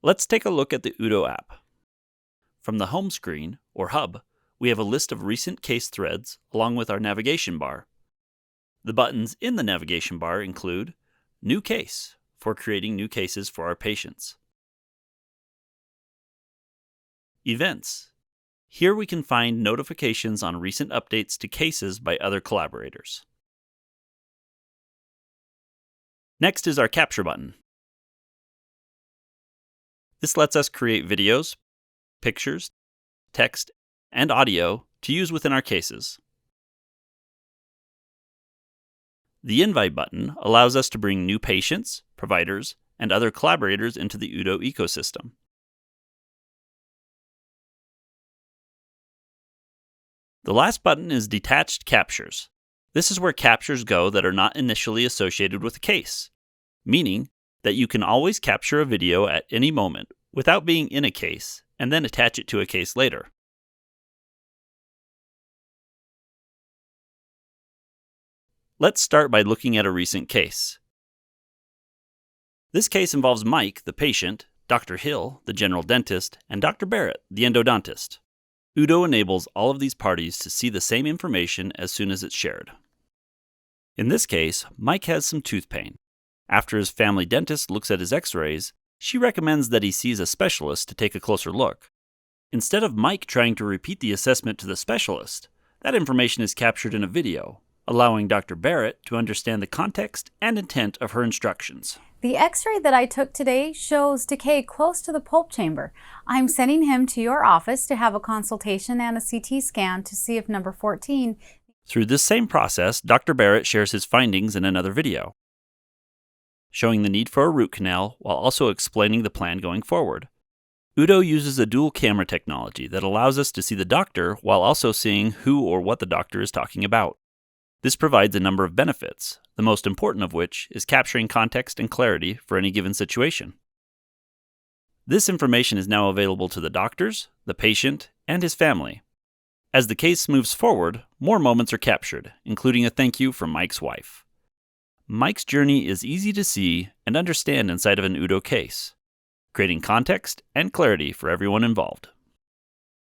Let's take a look at the UDO app. From the home screen, or hub, we have a list of recent case threads along with our navigation bar. The buttons in the navigation bar include New Case for creating new cases for our patients. Events. Here we can find notifications on recent updates to cases by other collaborators. Next is our Capture button. This lets us create videos, pictures, text, and audio to use within our cases. The Invite button allows us to bring new patients, providers, and other collaborators into the UDO ecosystem. The last button is Detached Captures. This is where captures go that are not initially associated with a case, meaning that you can always capture a video at any moment without being in a case and then attach it to a case later. Let's start by looking at a recent case. This case involves Mike, the patient, Dr. Hill, the general dentist, and Dr. Barrett, the endodontist. UDO enables all of these parties to see the same information as soon as it's shared. In this case, Mike has some tooth pain. After his family dentist looks at his x-rays, she recommends that he sees a specialist to take a closer look. Instead of Mike trying to repeat the assessment to the specialist, that information is captured in a video, allowing Dr. Barrett to understand the context and intent of her instructions. The x-ray that I took today shows decay close to the pulp chamber. I'm sending him to your office to have a consultation and a CT scan to see if number 14. Through this same process, Dr. Barrett shares his findings in another video, showing the need for a root canal while also explaining the plan going forward. UDO uses a dual camera technology that allows us to see the doctor while also seeing who or what the doctor is talking about. This provides a number of benefits, the most important of which is capturing context and clarity for any given situation. This information is now available to the doctors, the patient, and his family. As the case moves forward, more moments are captured, including a thank you from Mike's wife. Mike's journey is easy to see and understand inside of an UDO case, creating context and clarity for everyone involved.